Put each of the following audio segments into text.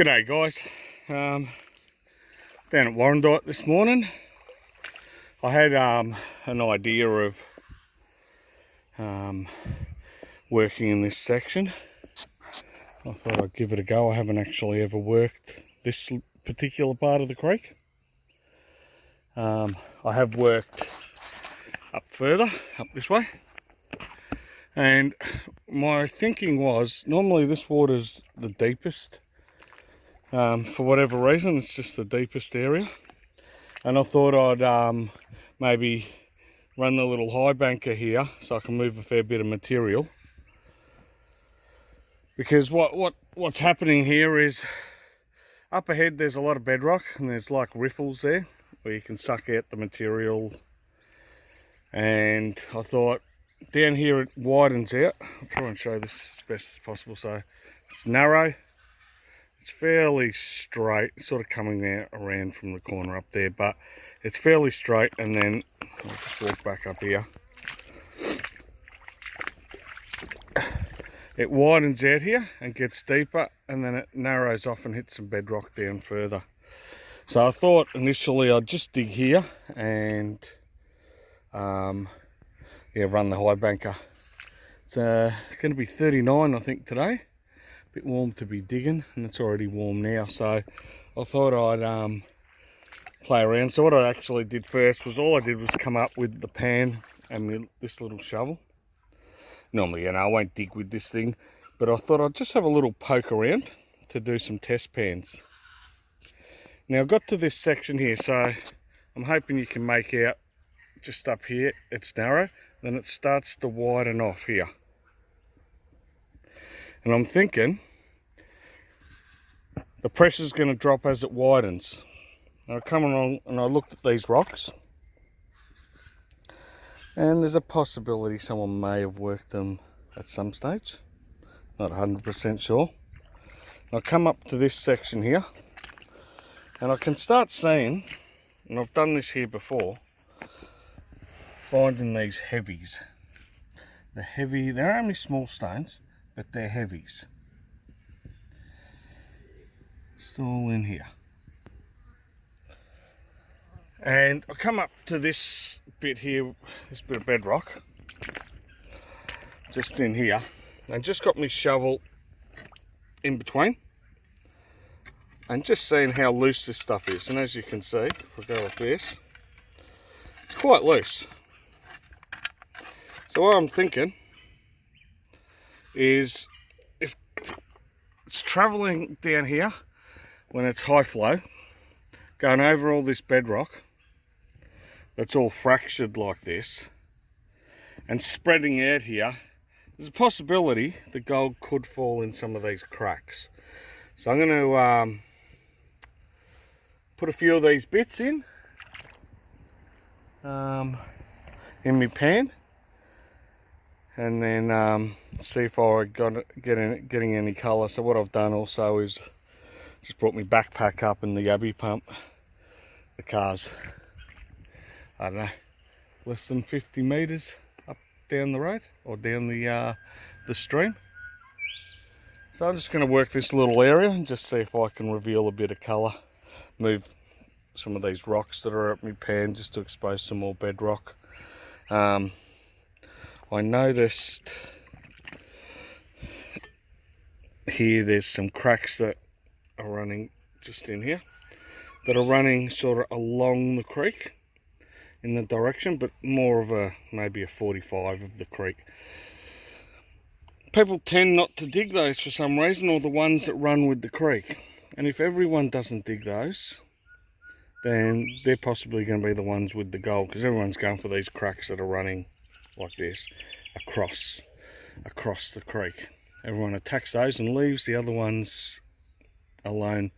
G'day guys, down at Warrandyte this morning. I had an idea of working in this section. I thought I'd give it a go. I haven't actually ever worked this particular part of the creek. I have worked up further, up this way. And my thinking was, normally this water's the deepest. For whatever reason, it's just the deepest area. And I thought I'd maybe run the little high banker here so I can move a fair bit of material. Because what's happening here is, up ahead there's a lot of bedrock and there's like riffles there where you can suck out the material. And I thought, down here it widens out. I'll try and show this as best as possible. So it's narrow, it's fairly straight, sort of coming out around from the corner up there, but it's fairly straight. And then I'll just walk back up here. It widens out here and gets deeper, and then it narrows off and hits some bedrock down further. So I thought initially I'd just dig here and run the high banker. It's going to be 39 I think today. A bit warm to be digging, and it's already warm now, so I thought I'd play around. So what I actually did first was, all I did was come up with the pan and this little shovel. Normally, I won't dig with this thing, but I thought I'd just have a little poke around to do some test pans. Now I've got to this section here, so I'm hoping you can make out just up here it's narrow, then it starts to widen off here. And I'm thinking the pressure's going to drop as it widens. And I come along and I looked at these rocks, and there's a possibility someone may have worked them at some stage. Not 100% sure. I come up to this section here, and I can start seeing, and I've done this here before, finding these heavies. They're only small stones, but they're heavies. It's all in here. And I come up to this bit here, this bit of bedrock, just in here, and just got my shovel in between, and just seeing how loose this stuff is. And as you can see, if I go like this, it's quite loose. So what I'm thinking is, if it's travelling down here when it's high flow, going over all this bedrock that's all fractured like this, and spreading out here, there's a possibility the gold could fall in some of these cracks. So I'm going to put a few of these bits in my pan, and then see if I getting any colour. So what I've done also is just brought my backpack up and the yabby pump. The car's, I don't know, less than 50 metres up down the road, or down the stream. So I'm just going to work this little area and just see if I can reveal a bit of colour. Move some of these rocks that are at my pan just to expose some more bedrock. I noticed here there's some cracks that are running just in here, that are running sort of along the creek in the direction, but more of maybe a 45 of the creek. People tend not to dig those for some reason, or the ones that run with the creek. And if everyone doesn't dig those, then they're possibly going to be the ones with the gold, because everyone's going for these cracks that are running like this across the creek. Everyone attacks those and leaves the other ones alone.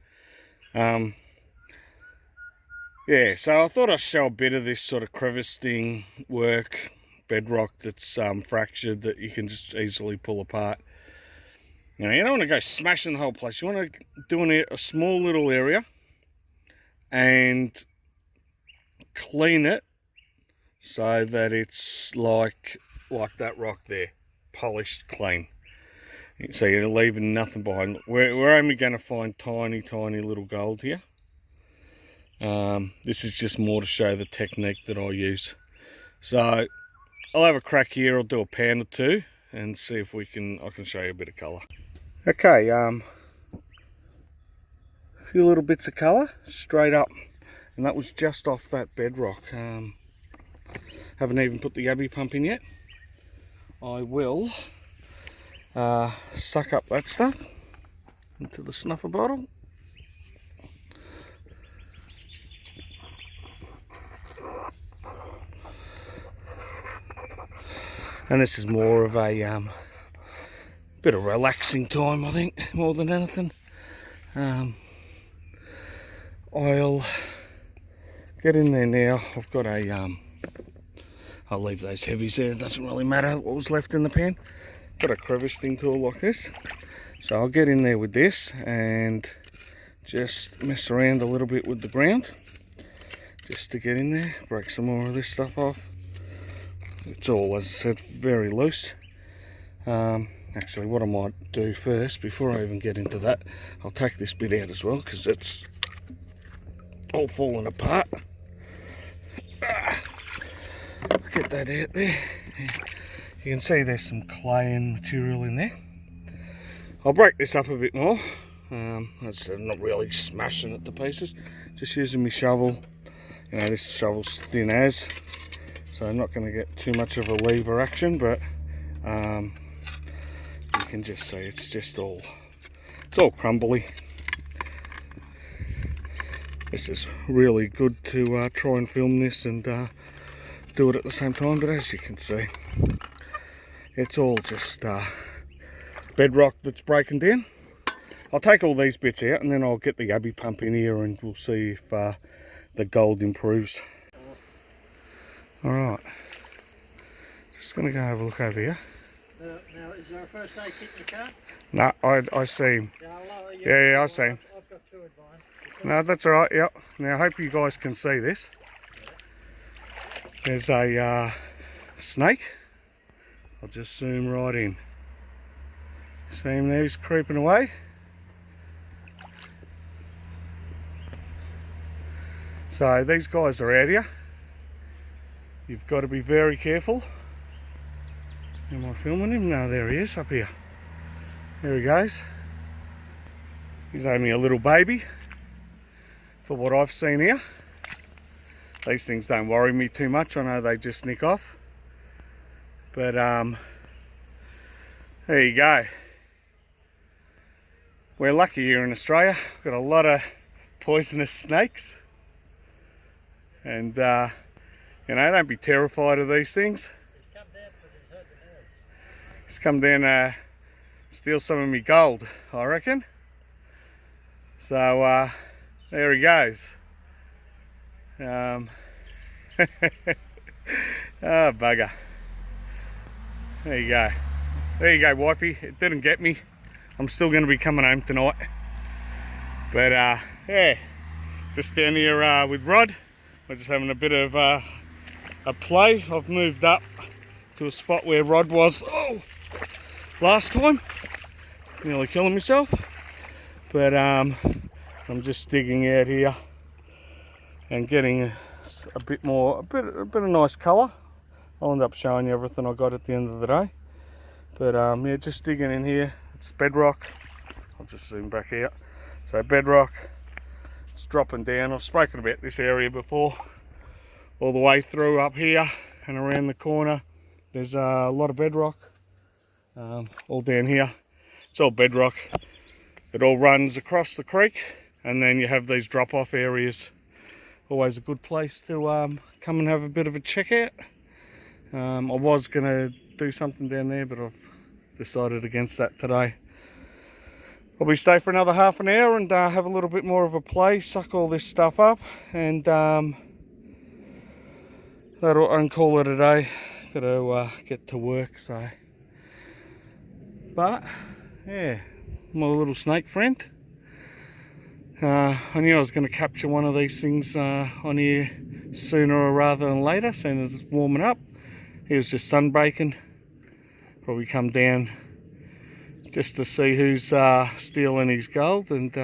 Yeah, so I thought I'd show a bit of this sort of crevicing work, bedrock that's fractured, that you can just easily pull apart. You don't want to go smashing the whole place. You want to do a small little area and clean it so that it's like that rock there, polished, clean. So you're leaving nothing behind. We're only going to find tiny little gold here. This is just more to show the technique that I use. So I'll have a crack here. I'll do a pound or two and see if I can show you a bit of colour. Okay, a few little bits of colour straight up, and that was just off that bedrock. Haven't even put the yabby pump in yet. I will suck up that stuff into the snuffer bottle. And this is more of a bit of relaxing time, I think, more than anything. I'll get in there now. I've got a, I'll leave those heavies there, it doesn't really matter what was left in the pan. Got a crevice thing tool like this. So I'll get in there with this and just mess around a little bit with the ground. Just to get in there, break some more of this stuff off. It's all, as I said, very loose. Actually, what I might do first, before I even get into that, I'll take this bit out as well, because it's all falling apart. Get that out there. You can see there's some clay and material in there. I'll break this up a bit more. I'm not really smashing it to pieces, just using my shovel. You know, this shovel's thin as, so I'm not going to get too much of a lever action, but you can just see it's all crumbly. This is really good to try and film this and do it at the same time, but as you can see, it's all just bedrock that's breaking down. I'll take all these bits out and then I'll get the yabby pump in here and we'll see if the gold improves. Alright, just going to go have a look over here. Now, is there a first aid kit in the car? No, I see him. Yeah, I see him. I've got two of mine. No, that's alright, yep. Now I hope you guys can see this. There's a snake. I'll just zoom right in. See him there, he's creeping away. So these guys are out here. You've got to be very careful. Am I filming him? No, there he is, up here. There he goes. He's only a little baby, for what I've seen here. These things don't worry me too much. I know they just nick off. But there you go. We're lucky here in Australia. We've got a lot of poisonous snakes. And you know, don't be terrified of these things. He's come down to steal some of me gold, I reckon. So there he goes. Oh, bugger. There you go. There you go, wifey. It didn't get me. I'm still going to be coming home tonight. But yeah, just down here with Rod. We're just having a bit of a play. I've moved up to a spot where Rod was last time. Nearly killing myself. But I'm just digging out here and getting a bit of nice colour. I'll end up showing you everything I got at the end of the day. But yeah, just digging in here. It's bedrock. I'll just zoom back out. So bedrock, it's dropping down. I've spoken about this area before. All the way through up here and around the corner, there's a lot of bedrock. All down here, it's all bedrock. It all runs across the creek, and then you have these drop-off areas. Always a good place to come and have a bit of a check out. I was going to do something down there, but I've decided against that today. Probably stay for another half an hour and have a little bit more of a play, suck all this stuff up, and that'll call it a day. Got to get to work, so. But yeah, my little snake friend. I knew I was going to capture one of these things on here sooner rather than later, as soon as it's warming up. He was just sunbaking. Probably come down just to see who's stealing his gold, and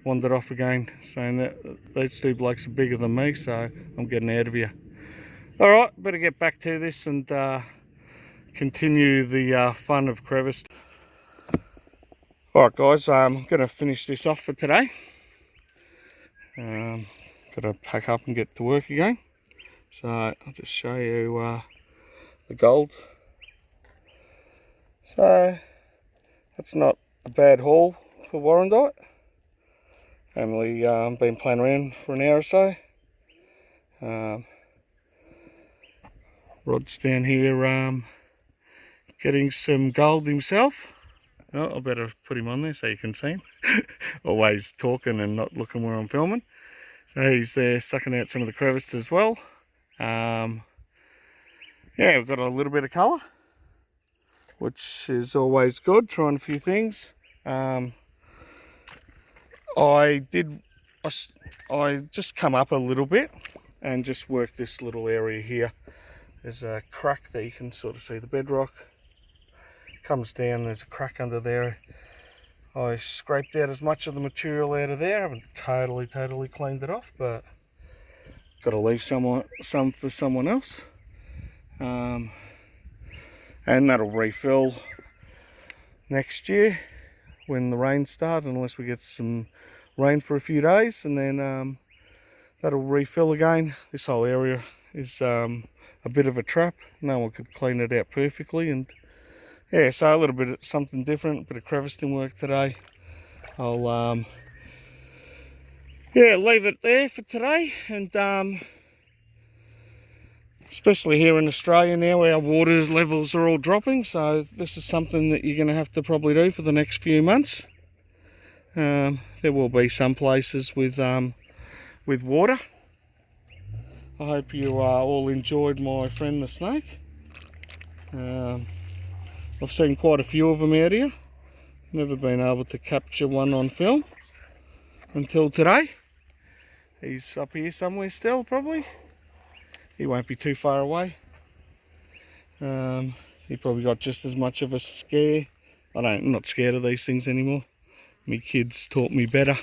wandered off again, saying that these two blokes are bigger than me, so I'm getting out of here. Alright, better get back to this and continue the fun of crevice. Alright guys, I'm going to finish this off for today. Got to pack up and get to work again. So I'll just show you the gold. So that's not a bad haul for Warrandyte. Only been playing around for an hour or so. Rod's down here getting some gold himself. Oh, I better put him on there so you can see him. Always talking and not looking where I'm filming. So he's there sucking out some of the crevices as well. Yeah, we've got a little bit of colour, which is always good, trying a few things. I just come up a little bit and just work this little area here. There's a crack that you can sort of see the bedrock. Comes down, there's a crack under there. I scraped out as much of the material out of there. I haven't totally cleaned it off, but got to leave some for someone else. And that'll refill next year when the rain starts, unless we get some rain for a few days, and then that'll refill again. This whole area is a bit of a trap. No one could clean it out perfectly, and yeah, so a little bit of something different, a bit of crevicing work today. I'll yeah, leave it there for today, and especially here in Australia now, our water levels are all dropping, so this is something that you're going to have to probably do for the next few months. There will be some places with water. I hope you all enjoyed my friend the snake. I've seen quite a few of them out here. Never been able to capture one on film until today. He's up here somewhere still, probably. He won't be too far away. He probably got just as much of a scare. I'm not scared of these things anymore. My kids taught me better.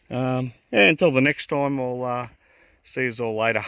Yeah, until the next time, I'll see you all later.